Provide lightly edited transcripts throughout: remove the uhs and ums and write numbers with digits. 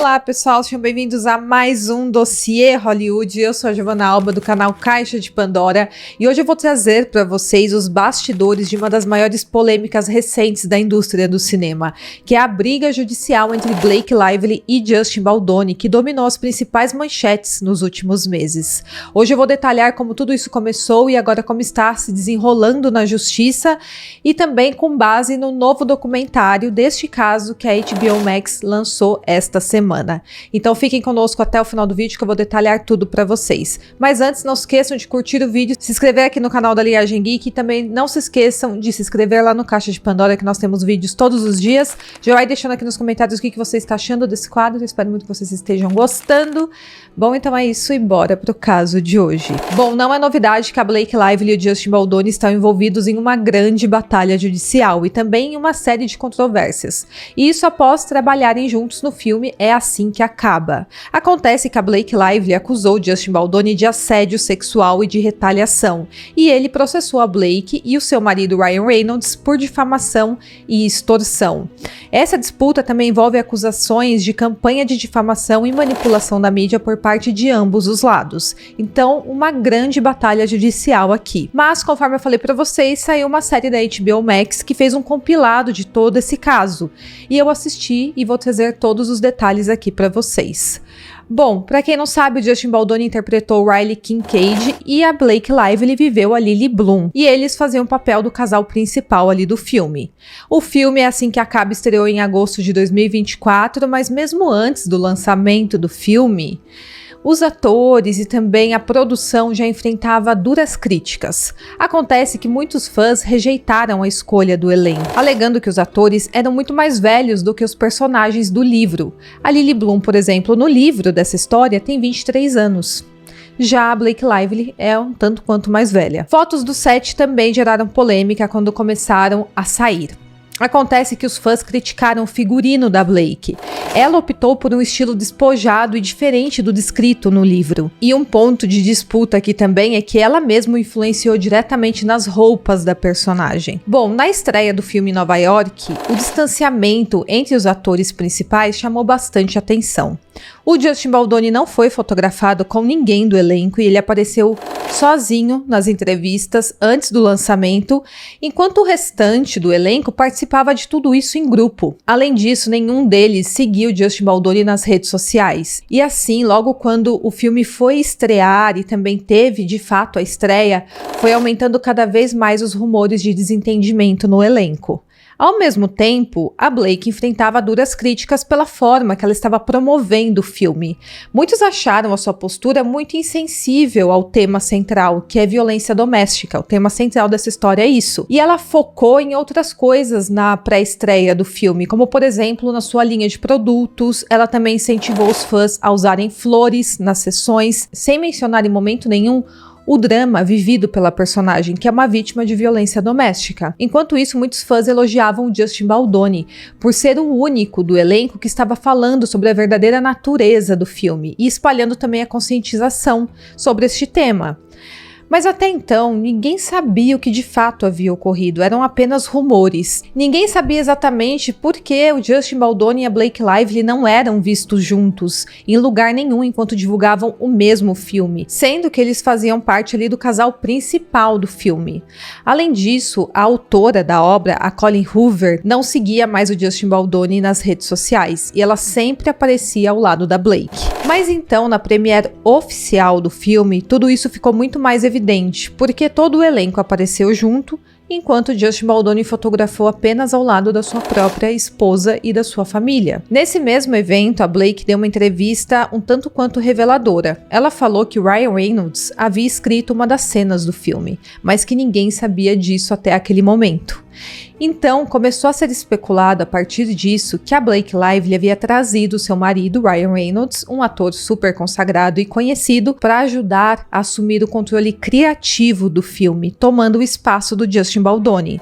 Olá pessoal, sejam bem-vindos a mais um Dossiê Hollywood. Eu sou a Giovanna Alba do canal Caixa de Pandora e hoje eu vou trazer para vocês os bastidores de uma das maiores polêmicas recentes da indústria do cinema, que é a briga judicial entre Blake Lively e Justin Baldoni, que dominou as principais manchetes nos últimos meses. Hoje eu vou detalhar como tudo isso começou e agora como está se desenrolando na justiça e também com base no novo documentário deste caso que a HBO Max lançou esta semana. Então fiquem conosco até o final do vídeo que eu vou detalhar tudo para vocês. Mas antes, não se esqueçam de curtir o vídeo, se inscrever aqui no canal da Linhagem Geek e também não se esqueçam de se inscrever lá no Caixa de Pandora, que nós temos vídeos todos os dias. Já vai deixando aqui nos comentários o que você está achando desse quadro, eu espero muito que vocês estejam gostando. Bom, então é isso e bora pro caso de hoje. Bom, não é novidade que a Blake Lively e o Justin Baldoni estão envolvidos em uma grande batalha judicial e também em uma série de controvérsias. E isso após trabalharem juntos no filme É Assim que Acaba. Acontece que a Blake Lively acusou Justin Baldoni de assédio sexual e de retaliação, e ele processou a Blake e o seu marido Ryan Reynolds por difamação e extorsão. Essa disputa também envolve acusações de campanha de difamação e manipulação da mídia por parte de ambos os lados. Então, uma grande batalha judicial aqui. Mas, conforme eu falei para vocês, saiu uma série da HBO Max que fez um compilado de todo esse caso. E eu assisti e vou trazer todos os detalhes aqui para vocês. Bom, para quem não sabe, o Justin Baldoni interpretou Riley Kincaid e a Blake Lively viveu a Lily Bloom, e eles faziam o papel do casal principal ali do filme. O filme É Assim que Acaba estreou em agosto de 2024, mas mesmo antes do lançamento do filme, os atores e também a produção já enfrentava duras críticas. Acontece que muitos fãs rejeitaram a escolha do elenco, alegando que os atores eram muito mais velhos do que os personagens do livro. A Lily Bloom, por exemplo, no livro dessa história tem 23 anos. Já a Blake Lively é um tanto quanto mais velha. Fotos do set também geraram polêmica quando começaram a sair. Acontece que os fãs criticaram o figurino da Blake. Ela optou por um estilo despojado e diferente do descrito no livro. E um ponto de disputa aqui também é que ela mesma influenciou diretamente nas roupas da personagem. Bom, na estreia do filme em Nova York, o distanciamento entre os atores principais chamou bastante atenção. O Justin Baldoni não foi fotografado com ninguém do elenco e ele apareceu sozinho nas entrevistas antes do lançamento, enquanto o restante do elenco participava de tudo isso em grupo. Além disso, nenhum deles seguiu Justin Baldoni nas redes sociais. E assim, logo quando o filme foi estrear e também teve de fato a estreia, foi aumentando cada vez mais os rumores de desentendimento no elenco. Ao mesmo tempo, a Blake enfrentava duras críticas pela forma que ela estava promovendo o filme. Muitos acharam a sua postura muito insensível ao tema central, que é violência doméstica. O tema central dessa história é isso. E ela focou em outras coisas na pré-estreia do filme, como por exemplo, na sua linha de produtos. Ela também incentivou os fãs a usarem flores nas sessões, sem mencionar em momento nenhum o drama vivido pela personagem, que é uma vítima de violência doméstica. Enquanto isso, muitos fãs elogiavam o Justin Baldoni por ser o único do elenco que estava falando sobre a verdadeira natureza do filme e espalhando também a conscientização sobre este tema. Mas até então, ninguém sabia o que de fato havia ocorrido, eram apenas rumores. Ninguém sabia exatamente por que o Justin Baldoni e a Blake Lively não eram vistos juntos, em lugar nenhum, enquanto divulgavam o mesmo filme, sendo que eles faziam parte ali do casal principal do filme. Além disso, a autora da obra, a Colleen Hoover, não seguia mais o Justin Baldoni nas redes sociais, e ela sempre aparecia ao lado da Blake. Mas então, na premiere oficial do filme, tudo isso ficou muito mais evidente, porque todo o elenco apareceu junto, enquanto Justin Baldoni fotografou apenas ao lado da sua própria esposa e da sua família. Nesse mesmo evento, a Blake deu uma entrevista um tanto quanto reveladora. Ela falou que Ryan Reynolds havia escrito uma das cenas do filme, mas que ninguém sabia disso até aquele momento. Então, começou a ser especulado a partir disso que a Blake Lively havia trazido seu marido, Ryan Reynolds, um ator super consagrado e conhecido, para ajudar a assumir o controle criativo do filme, tomando o espaço do Justin Baldoni.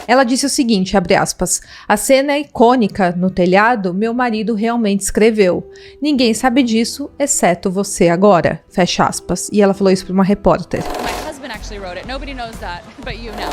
Ela disse o seguinte, abre aspas, a cena é icônica no telhado, meu marido realmente escreveu. Ninguém sabe disso, exceto você agora, fecha aspas. E ela falou isso para uma repórter.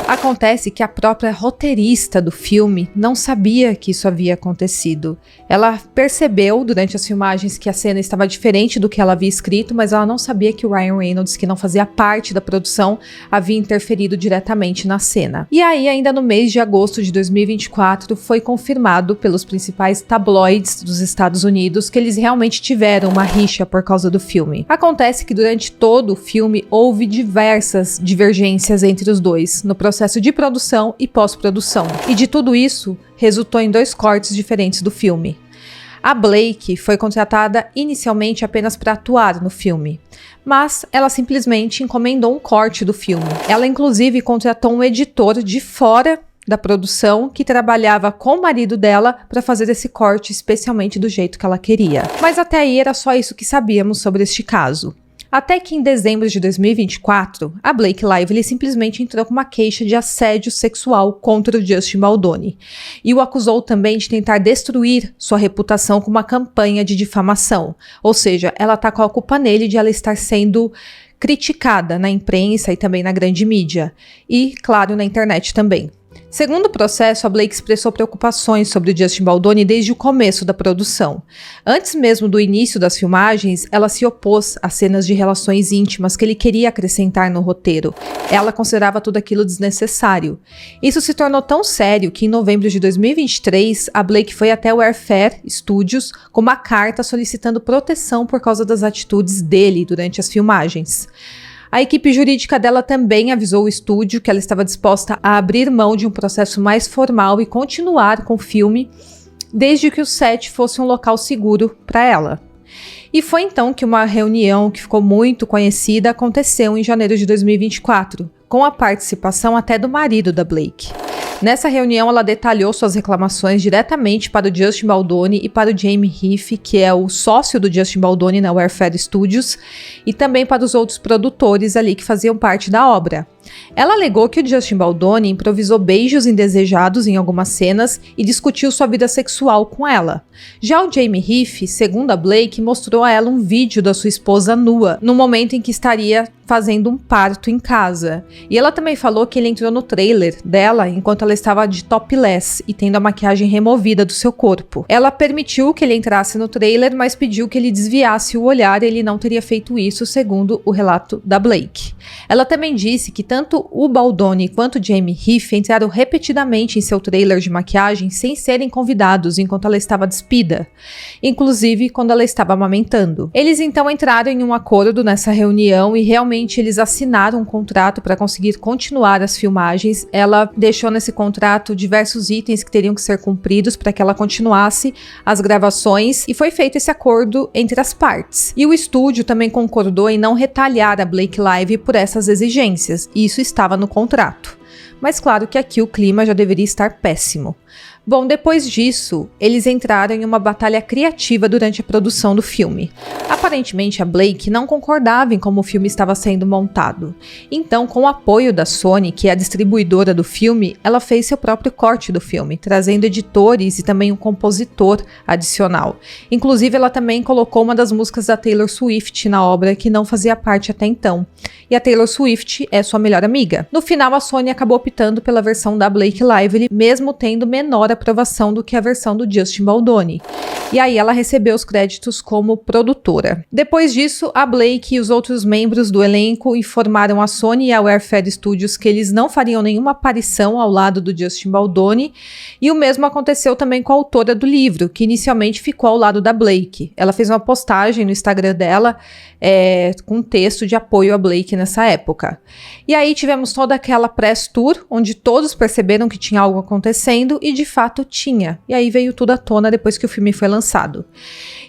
Acontece que a própria roteirista do filme não sabia que isso havia acontecido. Ela percebeu durante as filmagens que a cena estava diferente do que ela havia escrito, mas ela não sabia que o Ryan Reynolds, que não fazia parte da produção, havia interferido diretamente na cena. E aí, ainda no mês de agosto de 2024, foi confirmado pelos principais tabloides dos Estados Unidos que eles realmente tiveram uma rixa por causa do filme. Acontece que durante todo o filme houve diversas divergências entre os dois, no processo de produção e pós-produção. E de tudo isso, resultou em 2 cortes diferentes do filme. A Blake foi contratada inicialmente apenas para atuar no filme, mas ela simplesmente encomendou um corte do filme. Ela inclusive contratou um editor de fora da produção que trabalhava com o marido dela para fazer esse corte especialmente do jeito que ela queria. Mas até aí era só isso que sabíamos sobre este caso. Até que em dezembro de 2024, a Blake Lively simplesmente entrou com uma queixa de assédio sexual contra o Justin Baldoni e o acusou também de tentar destruir sua reputação com uma campanha de difamação. Ou seja, ela tá com a culpa nele de ela estar sendo criticada na imprensa e também na grande mídia e, claro, na internet também. Segundo o processo, a Blake expressou preocupações sobre o Justin Baldoni desde o começo da produção. Antes mesmo do início das filmagens, ela se opôs às cenas de relações íntimas que ele queria acrescentar no roteiro. Ela considerava tudo aquilo desnecessário. Isso se tornou tão sério que em novembro de 2023, a Blake foi até o Airfare Studios com uma carta solicitando proteção por causa das atitudes dele durante as filmagens. A equipe jurídica dela também avisou o estúdio que ela estava disposta a abrir mão de um processo mais formal e continuar com o filme, desde que o set fosse um local seguro para ela. E foi então que uma reunião que ficou muito conhecida aconteceu em janeiro de 2024, com a participação até do marido da Blake. Nessa reunião, ela detalhou suas reclamações diretamente para o Justin Baldoni e para o Jamie Heath, que é o sócio do Justin Baldoni na Airfare Studios, e também para os outros produtores ali que faziam parte da obra. Ela alegou que o Justin Baldoni improvisou beijos indesejados em algumas cenas e discutiu sua vida sexual com ela. Já o Jamie Heath, segundo a Blake, mostrou a ela um vídeo da sua esposa nua, no momento em que estaria fazendo um parto em casa. E ela também falou que ele entrou no trailer dela enquanto ela estava de topless e tendo a maquiagem removida do seu corpo. Ela permitiu que ele entrasse no trailer, mas pediu que ele desviasse o olhar e ele não teria feito isso, segundo o relato da Blake. Ela também disse que tanto o Baldoni quanto o Jamie Heath entraram repetidamente em seu trailer de maquiagem sem serem convidados enquanto ela estava despida, inclusive quando ela estava amamentando. Eles então entraram em um acordo nessa reunião e realmente eles assinaram um contrato para conseguir continuar as filmagens. Ela deixou nesse contrato diversos itens que teriam que ser cumpridos para que ela continuasse as gravações e foi feito esse acordo entre as partes. E o estúdio também concordou em não retalhar a Blake Lively por essas exigências, e isso estava no contrato. Mas claro que aqui o clima já deveria estar péssimo. Bom, depois disso, eles entraram em uma batalha criativa durante a produção do filme. Aparentemente, a Blake não concordava em como o filme estava sendo montado. Então, com o apoio da Sony, que é a distribuidora do filme, ela fez seu próprio corte do filme, trazendo editores e também um compositor adicional. Inclusive, ela também colocou uma das músicas da Taylor Swift na obra, que não fazia parte até então. E a Taylor Swift é sua melhor amiga. No final, a Sony acabou optando pela versão da Blake Lively, mesmo tendo menor aprovação do que a versão do Justin Baldoni. E aí ela recebeu os créditos como produtora. Depois disso, a Blake e os outros membros do elenco informaram a Sony e a Airfare Studios que eles não fariam nenhuma aparição ao lado do Justin Baldoni, e o mesmo aconteceu também com a autora do livro, que inicialmente ficou ao lado da Blake. Ela fez uma postagem no Instagram dela com um texto de apoio a Blake nessa época. E aí tivemos toda aquela press tour, onde todos perceberam que tinha algo acontecendo, e de fato tinha. E aí veio tudo à tona depois que o filme foi lançado.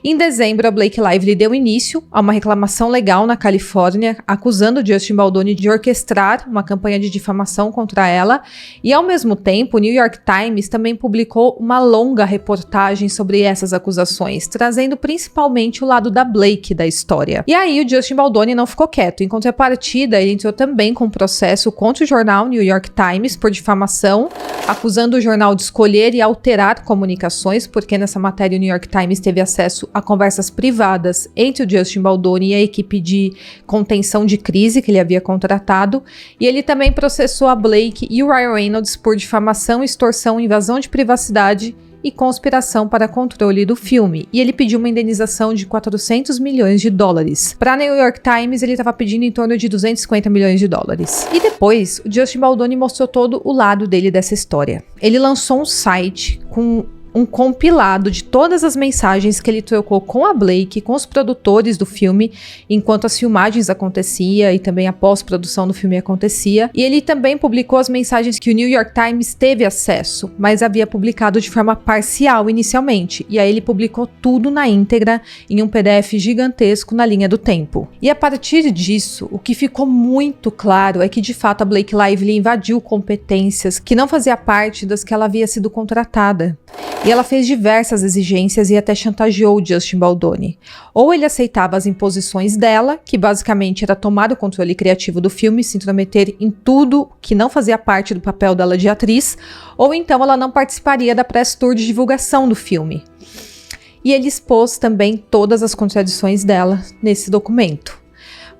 Em dezembro, a Blake Lively deu início a uma reclamação legal na Califórnia, acusando Justin Baldoni de orquestrar uma campanha de difamação contra ela, e ao mesmo tempo, o New York Times também publicou uma longa reportagem sobre essas acusações, trazendo principalmente o lado da Blake da história. E aí o Justin Baldoni não ficou quieto. Em contrapartida, ele entrou também com um processo contra o jornal New York Times por difamação, acusando o jornal de escolher e alterar comunicações, porque nessa matéria o New York Times teve acesso a conversas privadas entre o Justin Baldoni e a equipe de contenção de crise que ele havia contratado, e ele também processou a Blake e o Ryan Reynolds por difamação, extorsão, invasão de privacidade e conspiração para controle do filme, e ele pediu uma indenização de 400 milhões de dólares. Para New York Times, ele estava pedindo em torno de 250 milhões de dólares. E depois, o Justin Baldoni mostrou todo o lado dele dessa história. Ele lançou um site com um compilado de todas as mensagens que ele trocou com a Blake, com os produtores do filme, enquanto as filmagens aconteciam e também a pós-produção do filme acontecia. E ele também publicou as mensagens que o New York Times teve acesso, mas havia publicado de forma parcial inicialmente. E aí ele publicou tudo na íntegra em um PDF gigantesco na linha do tempo. E a partir disso, o que ficou muito claro é que de fato a Blake Lively invadiu competências que não fazia parte das que ela havia sido contratada. E ela fez diversas exigências e até chantageou Justin Baldoni. Ou ele aceitava as imposições dela, que basicamente era tomar o controle criativo do filme, se intrometer em tudo que não fazia parte do papel dela de atriz, ou então ela não participaria da press tour de divulgação do filme. E ele expôs também todas as contradições dela nesse documento.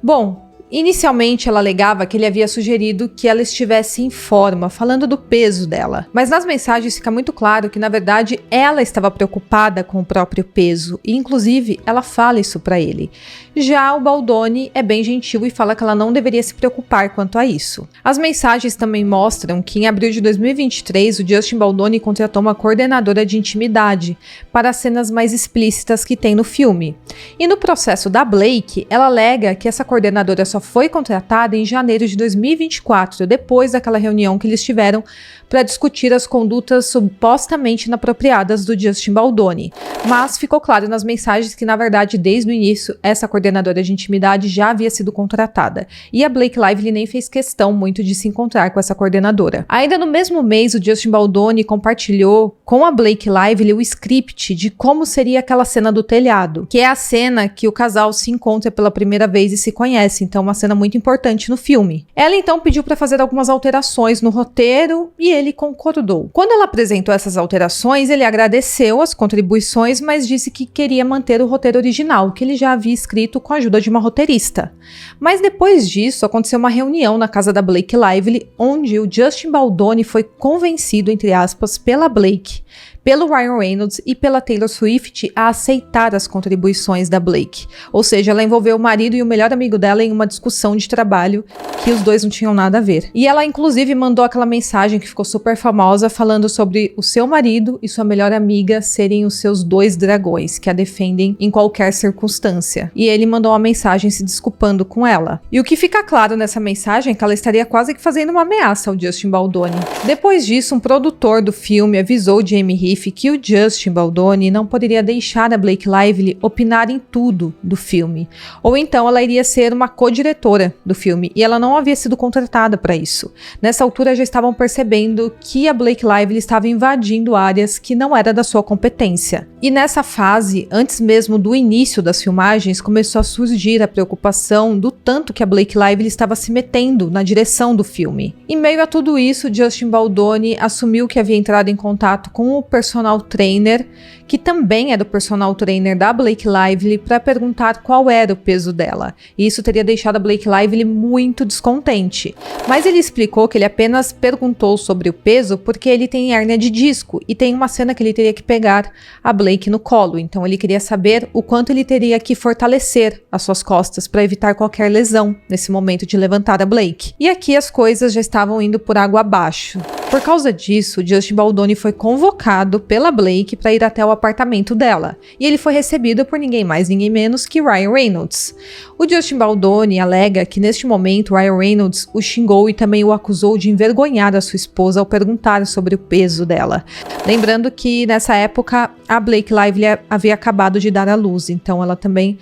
Bom, inicialmente ela alegava que ele havia sugerido que ela estivesse em forma, falando do peso dela. Mas nas mensagens fica muito claro que na verdade ela estava preocupada com o próprio peso e inclusive ela fala isso pra ele. Já o Baldoni é bem gentil e fala que ela não deveria se preocupar quanto a isso. As mensagens também mostram que em abril de 2023 o Justin Baldoni contratou uma coordenadora de intimidade para as cenas mais explícitas que tem no filme. E no processo da Blake, ela alega que essa coordenadora só foi contratada em janeiro de 2024, depois daquela reunião que eles tiveram para discutir as condutas supostamente inapropriadas do Justin Baldoni. Mas ficou claro nas mensagens que, na verdade, desde o início, essa coordenadora de intimidade já havia sido contratada. E a Blake Lively nem fez questão muito de se encontrar com essa coordenadora. Ainda no mesmo mês, o Justin Baldoni compartilhou com a Blake Lively o script de como seria aquela cena do telhado, que é a cena que o casal se encontra pela primeira vez e se conhece, então uma cena muito importante no filme. Ela então pediu para fazer algumas alterações no roteiro e ele concordou. Quando ela apresentou essas alterações, ele agradeceu as contribuições, mas disse que queria manter o roteiro original, que ele já havia escrito com a ajuda de uma roteirista. Mas depois disso, aconteceu uma reunião na casa da Blake Lively, onde o Justin Baldoni foi convencido, entre aspas, pela Blake, pelo Ryan Reynolds e pela Taylor Swift a aceitar as contribuições da Blake. Ou seja, ela envolveu o marido e o melhor amigo dela em uma discussão de trabalho que os dois não tinham nada a ver. E ela inclusive mandou aquela mensagem que ficou super famosa falando sobre o seu marido e sua melhor amiga serem os seus dois dragões, que a defendem em qualquer circunstância. E ele mandou uma mensagem se desculpando com ela. E o que fica claro nessa mensagem é que ela estaria quase que fazendo uma ameaça ao Justin Baldoni. Depois disso, um produtor do filme avisou Jamie Heath que o Justin Baldoni não poderia deixar a Blake Lively opinar em tudo do filme, ou então ela iria ser uma co-diretora do filme, e ela não havia sido contratada para isso. Nessa altura já estavam percebendo que a Blake Lively estava invadindo áreas que não era da sua competência. E nessa fase, antes mesmo do início das filmagens, começou a surgir a preocupação do tanto que a Blake Lively estava se metendo na direção do filme. Em meio a tudo isso, Justin Baldoni assumiu que havia entrado em contato com o personal trainer, que também é do personal trainer da Blake Lively, para perguntar qual era o peso dela. E isso teria deixado a Blake Lively muito descontente. Mas ele explicou que ele apenas perguntou sobre o peso porque ele tem hérnia de disco e tem uma cena que ele teria que pegar a Blake no colo. Então ele queria saber o quanto ele teria que fortalecer as suas costas para evitar qualquer lesão nesse momento de levantar a Blake. E aqui as coisas já estavam indo por água abaixo. Por causa disso, Justin Baldoni foi convocado pela Blake para ir até o apartamento dela, e ele foi recebido por ninguém mais, ninguém menos que Ryan Reynolds. O Justin Baldoni alega que neste momento Ryan Reynolds o xingou e também o acusou de envergonhar a sua esposa ao perguntar sobre o peso dela. Lembrando que nessa época a Blake Lively havia acabado de dar à luz, então ela também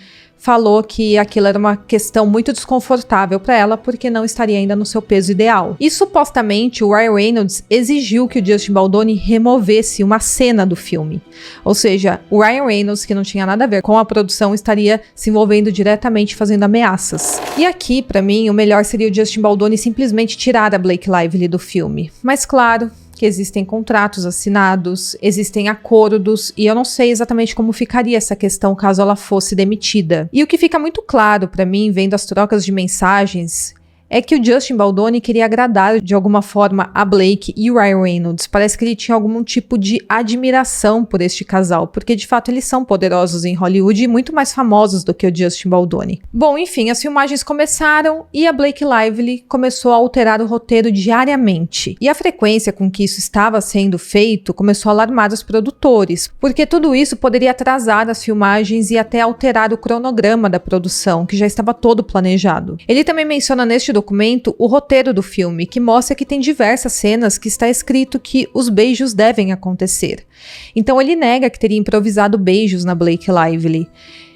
falou que aquilo era uma questão muito desconfortável para ela porque não estaria ainda no seu peso ideal. E supostamente o Ryan Reynolds exigiu que o Justin Baldoni removesse uma cena do filme. Ou seja, o Ryan Reynolds, que não tinha nada a ver com a produção, estaria se envolvendo diretamente fazendo ameaças. E aqui, para mim, o melhor seria o Justin Baldoni simplesmente tirar a Blake Lively do filme. Mas claro que existem contratos assinados, existem acordos, e eu não sei exatamente como ficaria essa questão caso ela fosse demitida. E o que fica muito claro para mim, vendo as trocas de mensagens, é que o Justin Baldoni queria agradar de alguma forma a Blake e o Ryan Reynolds. Parece que ele tinha algum tipo de admiração por este casal, porque de fato eles são poderosos em Hollywood e muito mais famosos do que o Justin Baldoni. Bom, enfim, as filmagens começaram e a Blake Lively começou a alterar o roteiro diariamente. E a frequência com que isso estava sendo feito começou a alarmar os produtores, porque tudo isso poderia atrasar as filmagens e até alterar o cronograma da produção, que já estava todo planejado. Ele também menciona neste documento o roteiro do filme, que mostra que tem diversas cenas que está escrito que os beijos devem acontecer. Então ele nega que teria improvisado beijos na Blake Lively.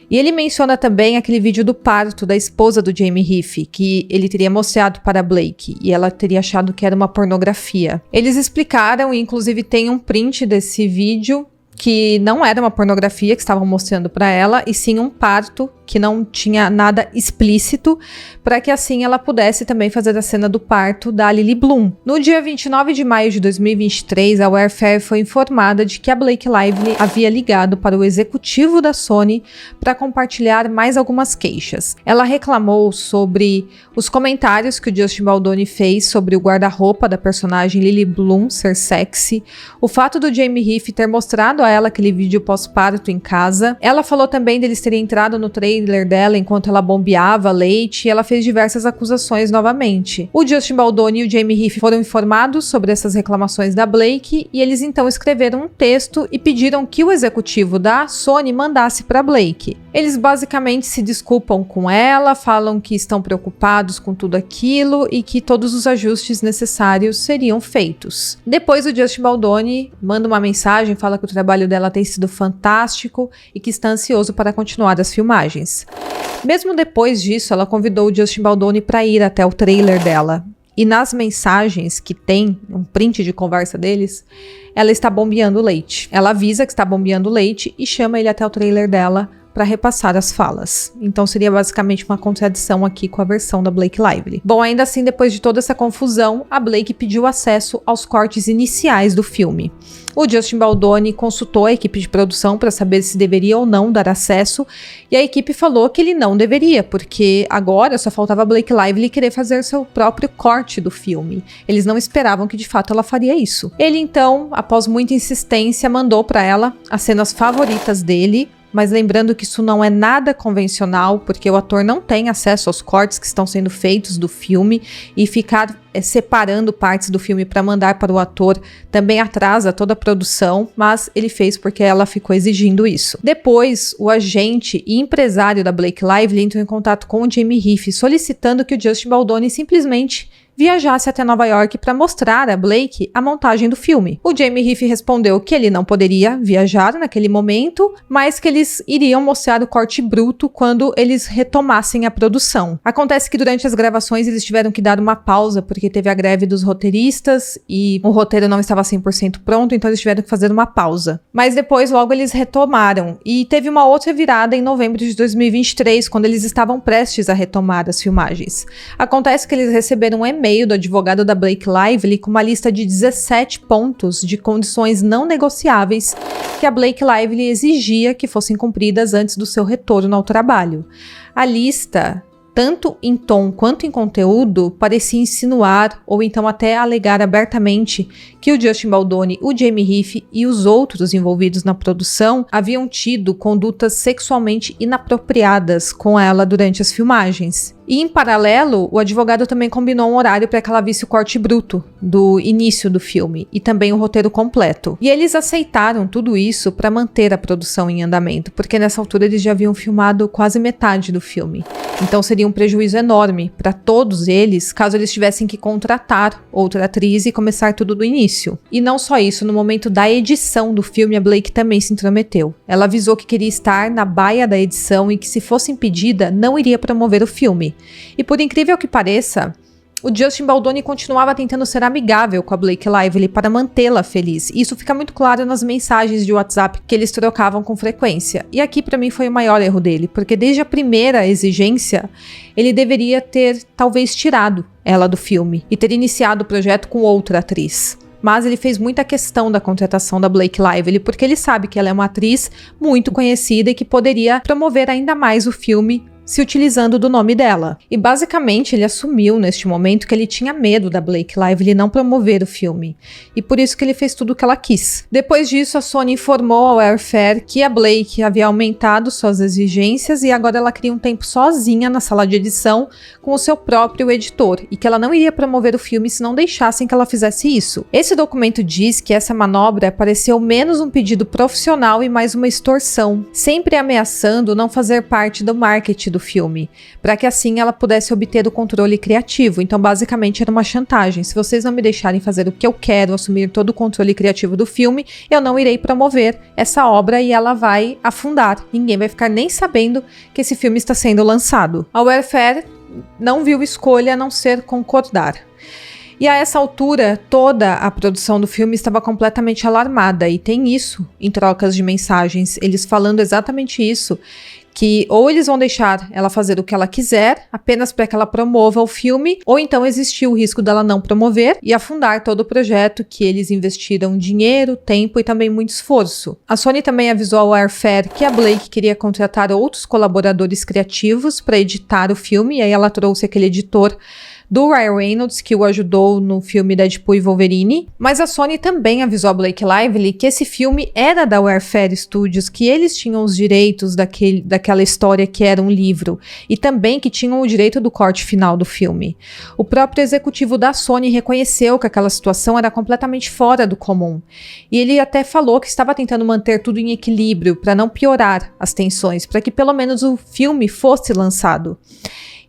E ele menciona também aquele vídeo do parto da esposa do Jamie Heath, que ele teria mostrado para a Blake, e ela teria achado que era uma pornografia. Eles explicaram, e inclusive tem um print desse vídeo, que não era uma pornografia que estavam mostrando para ela, e sim um parto que não tinha nada explícito, para que assim ela pudesse também fazer a cena do parto da Lily Bloom. No dia 29 de maio de 2023, a Wayfair foi informada de que a Blake Lively havia ligado para o executivo da Sony para compartilhar mais algumas queixas. Ela reclamou sobre os comentários que o Justin Baldoni fez sobre o guarda-roupa da personagem Lily Bloom ser sexy, o fato do Jamie Heath ter mostrado a ela aquele vídeo pós-parto em casa. Ela falou também deles terem entrado no trailer dela enquanto ela bombeava leite, e ela fez diversas acusações novamente. O Justin Baldoni e o Jamie Heath foram informados sobre essas reclamações da Blake, e eles então escreveram um texto e pediram que o executivo da Sony mandasse para Blake. Eles basicamente se desculpam com ela, falam que estão preocupados com tudo aquilo e que todos os ajustes necessários seriam feitos. Depois o Justin Baldoni manda uma mensagem, fala que o trabalho dela tem sido fantástico e que está ansioso para continuar as filmagens. Mesmo depois disso, ela convidou o Justin Baldoni para ir até o trailer dela. E nas mensagens que tem, um print de conversa deles, ela está bombeando leite. Ela avisa que está bombeando leite e chama ele até o trailer dela para repassar as falas. Então seria basicamente uma contradição aqui com a versão da Blake Lively. Bom, ainda assim, depois de toda essa confusão, a Blake pediu acesso aos cortes iniciais do filme. O Justin Baldoni consultou a equipe de produção para saber se deveria ou não dar acesso, e a equipe falou que ele não deveria, porque agora só faltava a Blake Lively querer fazer seu próprio corte do filme. Eles não esperavam que de fato ela faria isso. Ele então, após muita insistência, mandou para ela as cenas favoritas dele, mas lembrando que isso não é nada convencional, porque o ator não tem acesso aos cortes que estão sendo feitos do filme, e ficar separando partes do filme para mandar para o ator também atrasa toda a produção, mas ele fez porque ela ficou exigindo isso. Depois, o agente e empresário da Blake Lively entrou em contato com o Jamie Heath, solicitando que o Justin Baldoni simplesmente viajasse até Nova York para mostrar a Blake a montagem do filme. O Jamie Heath respondeu que ele não poderia viajar naquele momento, mas que eles iriam mostrar o corte bruto quando eles retomassem a produção. Acontece que durante as gravações eles tiveram que dar uma pausa porque teve a greve dos roteiristas e o roteiro não estava 100% pronto, então eles tiveram que fazer uma pausa. Mas depois logo eles retomaram, e teve uma outra virada em novembro de 2023, quando eles estavam prestes a retomar as filmagens. Acontece que eles receberam um e-mail do advogado da Blake Lively com uma lista de 17 pontos de condições não negociáveis que a Blake Lively exigia que fossem cumpridas antes do seu retorno ao trabalho. A lista, tanto em tom quanto em conteúdo, parecia insinuar ou então até alegar abertamente que o Justin Baldoni, o Jamie Heath e os outros envolvidos na produção haviam tido condutas sexualmente inapropriadas com ela durante as filmagens. E, em paralelo, o advogado também combinou um horário para que ela visse o corte bruto do início do filme e também o roteiro completo. E eles aceitaram tudo isso para manter a produção em andamento, porque nessa altura eles já haviam filmado quase metade do filme. Então seria um prejuízo enorme para todos eles caso eles tivessem que contratar outra atriz e começar tudo do início. E não só isso, no momento da edição do filme, a Blake também se intrometeu. Ela avisou que queria estar na baia da edição e que, se fosse impedida, não iria promover o filme. E por incrível que pareça, o Justin Baldoni continuava tentando ser amigável com a Blake Lively para mantê-la feliz. Isso fica muito claro nas mensagens de WhatsApp que eles trocavam com frequência. E aqui para mim foi o maior erro dele, porque desde a primeira exigência, ele deveria ter talvez tirado ela do filme e ter iniciado o projeto com outra atriz. Mas ele fez muita questão da contratação da Blake Lively, porque ele sabe que ela é uma atriz muito conhecida e que poderia promover ainda mais o filme se utilizando do nome dela. E basicamente ele assumiu neste momento que ele tinha medo da Blake Lively não promover o filme. E por isso que ele fez tudo o que ela quis. Depois disso, a Sony informou ao Airfare que a Blake havia aumentado suas exigências e agora ela queria um tempo sozinha na sala de edição com o seu próprio editor e que ela não iria promover o filme se não deixassem que ela fizesse isso. Esse documento diz que essa manobra pareceu menos um pedido profissional e mais uma extorsão, sempre ameaçando não fazer parte do marketing do filme, para que assim ela pudesse obter o controle criativo. Então basicamente era uma chantagem: se vocês não me deixarem fazer o que eu quero, assumir todo o controle criativo do filme, eu não irei promover essa obra e ela vai afundar. Ninguém vai ficar nem sabendo que esse filme está sendo lançado. A Airfare não viu escolha a não ser concordar. E a essa altura, toda a produção do filme estava completamente alarmada, e tem isso em trocas de mensagens, eles falando exatamente isso, que ou eles vão deixar ela fazer o que ela quiser, apenas para que ela promova o filme, ou então existiu o risco dela não promover e afundar todo o projeto que eles investiram dinheiro, tempo e também muito esforço. A Sony também avisou ao Airfare que a Blake queria contratar outros colaboradores criativos para editar o filme, e aí ela trouxe aquele editor do Ryan Reynolds, que o ajudou no filme Deadpool e Wolverine. Mas a Sony também avisou a Blake Lively que esse filme era da Airfare Studios, que eles tinham os direitos daquela história que era um livro, e também que tinham o direito do corte final do filme. O próprio executivo da Sony reconheceu que aquela situação era completamente fora do comum, e ele até falou que estava tentando manter tudo em equilíbrio para não piorar as tensões, para que pelo menos o filme fosse lançado.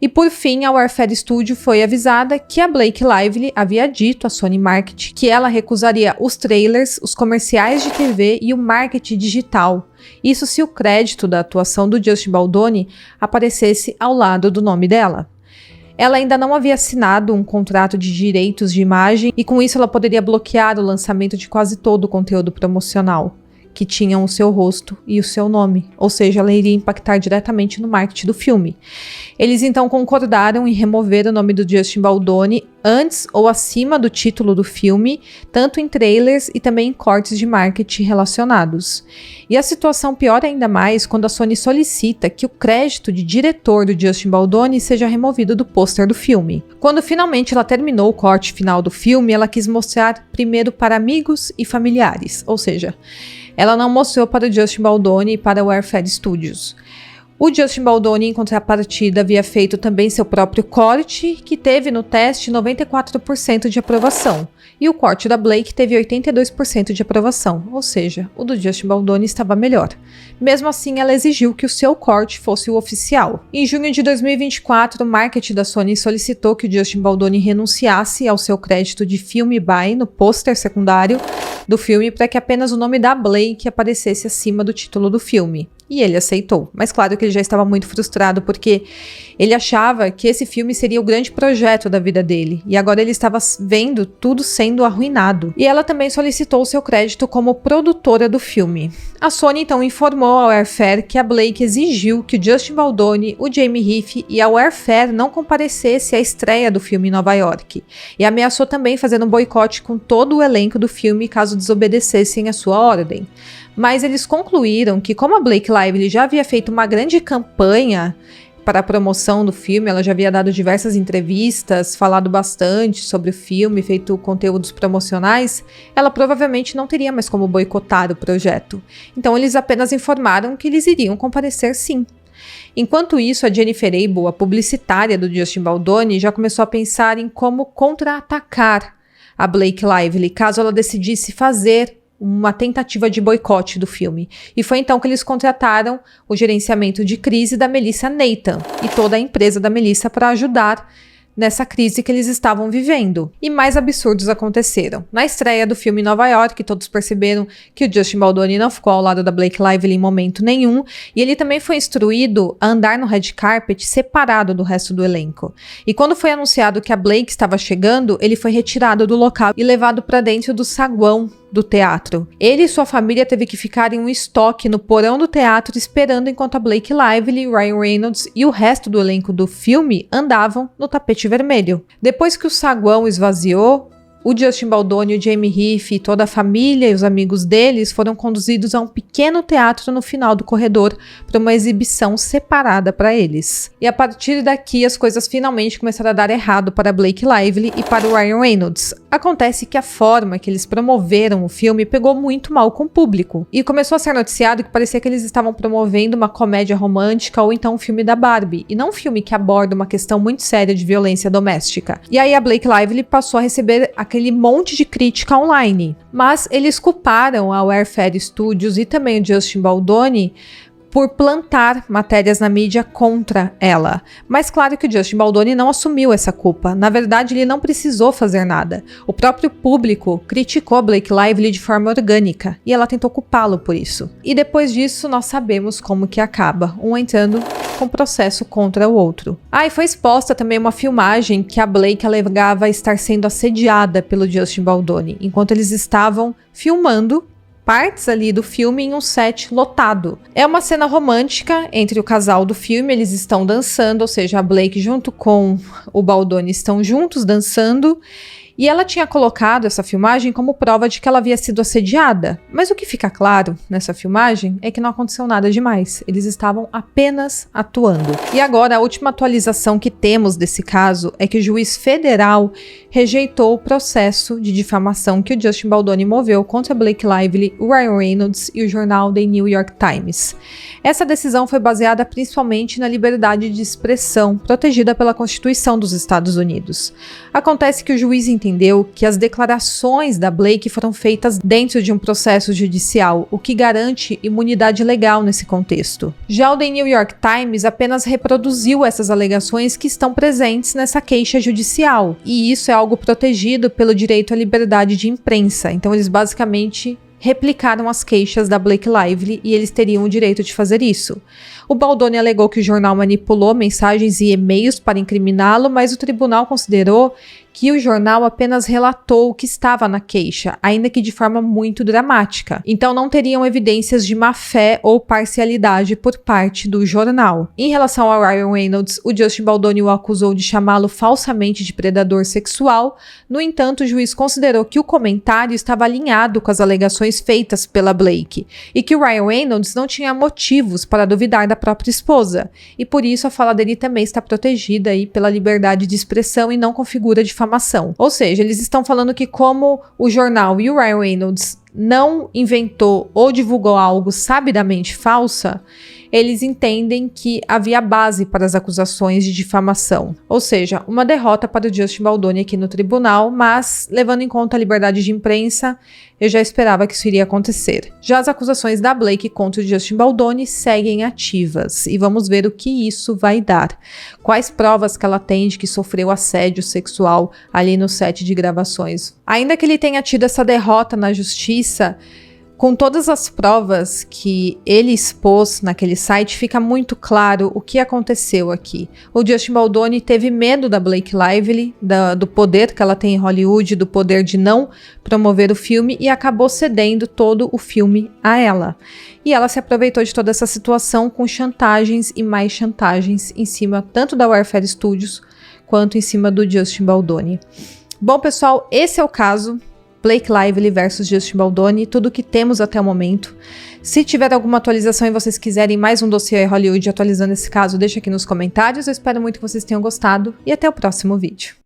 E por fim, a Airfare Studio foi avisada que a Blake Lively havia dito à Sony Marketing que ela recusaria os trailers, os comerciais de TV e o marketing digital. Isso se o crédito da atuação do Justin Baldoni aparecesse ao lado do nome dela. Ela ainda não havia assinado um contrato de direitos de imagem e com isso ela poderia bloquear o lançamento de quase todo o conteúdo promocional que tinham o seu rosto e o seu nome, ou seja, ela iria impactar diretamente no marketing do filme. Eles então concordaram em remover o nome do Justin Baldoni antes ou acima do título do filme, tanto em trailers e também em cortes de marketing relacionados. E a situação piora ainda mais quando a Sony solicita que o crédito de diretor do Justin Baldoni seja removido do pôster do filme. Quando finalmente ela terminou o corte final do filme, ela quis mostrar primeiro para amigos e familiares, ou seja, ela não mostrou para o Justin Baldoni e para o Airfare Studios. O Justin Baldoni, em contrapartida, havia feito também seu próprio corte, que teve no teste 94% de aprovação. E o corte da Blake teve 82% de aprovação, ou seja, o do Justin Baldoni estava melhor. Mesmo assim, ela exigiu que o seu corte fosse o oficial. Em junho de 2024, o marketing da Sony solicitou que o Justin Baldoni renunciasse ao seu crédito de filme by no pôster secundário do filme para que apenas o nome da Blake aparecesse acima do título do filme. E ele aceitou. Mas claro que ele já estava muito frustrado porque ele achava que esse filme seria o grande projeto da vida dele. E agora ele estava vendo tudo sendo arruinado. E ela também solicitou seu crédito como produtora do filme. A Sony então informou ao Airfare que a Blake exigiu que o Justin Baldoni, o Jamie Heath e a Airfare não comparecesse à estreia do filme em Nova York. E ameaçou também fazer um boicote com todo o elenco do filme caso desobedecessem a sua ordem. Mas eles concluíram que, como a Blake Lively já havia feito uma grande campanha para a promoção do filme, ela já havia dado diversas entrevistas, falado bastante sobre o filme, feito conteúdos promocionais, ela provavelmente não teria mais como boicotar o projeto. Então eles apenas informaram que eles iriam comparecer sim. Enquanto isso, a Jennifer Abel, a publicitária do Justin Baldoni, já começou a pensar em como contra-atacar a Blake Lively, caso ela decidisse fazer uma tentativa de boicote do filme. E foi então que eles contrataram o gerenciamento de crise da Melissa Nathan e toda a empresa da Melissa para ajudar nessa crise que eles estavam vivendo. E mais absurdos aconteceram. Na estreia do filme em Nova York, todos perceberam que o Justin Baldoni não ficou ao lado da Blake Lively em momento nenhum, e ele também foi instruído a andar no red carpet separado do resto do elenco. E quando foi anunciado que a Blake estava chegando, ele foi retirado do local e levado para dentro do saguão do teatro. Ele e sua família teve que ficar em um estoque no porão do teatro esperando enquanto a Blake Lively, Ryan Reynolds e o resto do elenco do filme andavam no tapete vermelho. Depois que o saguão esvaziou, o Justin Baldoni, o Jamie Heath e toda a família e os amigos deles foram conduzidos a um pequeno teatro no final do corredor para uma exibição separada para eles. E a partir daqui as coisas finalmente começaram a dar errado para Blake Lively e para o Ryan Reynolds. Acontece que a forma que eles promoveram o filme pegou muito mal com o público e começou a ser noticiado que parecia que eles estavam promovendo uma comédia romântica ou então um filme da Barbie, e não um filme que aborda uma questão muito séria de violência doméstica. E aí a Blake Lively passou a receber aquele monte de crítica online. Mas eles culparam a Warfare Studios e também o Justin Baldoni por plantar matérias na mídia contra ela. Mas claro que o Justin Baldoni não assumiu essa culpa. Na verdade, ele não precisou fazer nada. O próprio público criticou a Blake Lively de forma orgânica e ela tentou culpá-lo por isso. E depois disso, nós sabemos como que acaba, um entrando com processo contra o outro. E foi exposta também uma filmagem que a Blake alegava estar sendo assediada pelo Justin Baldoni, enquanto eles estavam filmando partes ali do filme em um set lotado. É uma cena romântica entre o casal do filme, eles estão dançando, ou seja, a Blake junto com o Baldoni estão juntos dançando, e ela tinha colocado essa filmagem como prova de que ela havia sido assediada. Mas o que fica claro nessa filmagem é que não aconteceu nada demais. Eles estavam apenas atuando. E agora, a última atualização que temos desse caso é que o juiz federal rejeitou o processo de difamação que o Justin Baldoni moveu contra Blake Lively, o Ryan Reynolds e o jornal The New York Times. Essa decisão foi baseada principalmente na liberdade de expressão, protegida pela Constituição dos Estados Unidos. Acontece que o juiz entendeu que as declarações da Blake foram feitas dentro de um processo judicial, o que garante imunidade legal nesse contexto. Já o The New York Times apenas reproduziu essas alegações que estão presentes nessa queixa judicial, e isso é algo protegido pelo direito à liberdade de imprensa. Então eles basicamente replicaram as queixas da Blake Lively e eles teriam o direito de fazer isso. O Baldoni alegou que o jornal manipulou mensagens e e-mails para incriminá-lo, mas o tribunal considerou que o jornal apenas relatou o que estava na queixa, ainda que de forma muito dramática. Então não teriam evidências de má-fé ou parcialidade por parte do jornal. Em relação ao Ryan Reynolds, o Justin Baldoni o acusou de chamá-lo falsamente de predador sexual. No entanto, o juiz considerou que o comentário estava alinhado com as alegações feitas pela Blake e que o Ryan Reynolds não tinha motivos para duvidar da própria esposa, e por isso a fala dele também está protegida aí pela liberdade de expressão e não configura difamação. Ou seja, eles estão falando que como o jornal e o Ryan Reynolds não inventou ou divulgou algo sabidamente falsa, eles entendem que havia base para as acusações de difamação. Ou seja, uma derrota para o Justin Baldoni aqui no tribunal, mas levando em conta a liberdade de imprensa, eu já esperava que isso iria acontecer. Já as acusações da Blake contra o Justin Baldoni seguem ativas e vamos ver o que isso vai dar. Quais provas que ela tem de que sofreu assédio sexual ali no set de gravações. Ainda que ele tenha tido essa derrota na justiça, com todas as provas que ele expôs naquele site, fica muito claro o que aconteceu aqui. O Justin Baldoni teve medo da Blake Lively, do poder que ela tem em Hollywood, do poder de não promover o filme, e acabou cedendo todo o filme a ela. E ela se aproveitou de toda essa situação com chantagens e mais chantagens em cima tanto da Warfare Studios quanto em cima do Justin Baldoni. Bom, pessoal, esse é o caso. Blake Lively versus Justin Baldoni, tudo o que temos até o momento. Se tiver alguma atualização e vocês quiserem mais um dossiê Hollywood atualizando esse caso, deixa aqui nos comentários. Eu espero muito que vocês tenham gostado e até o próximo vídeo.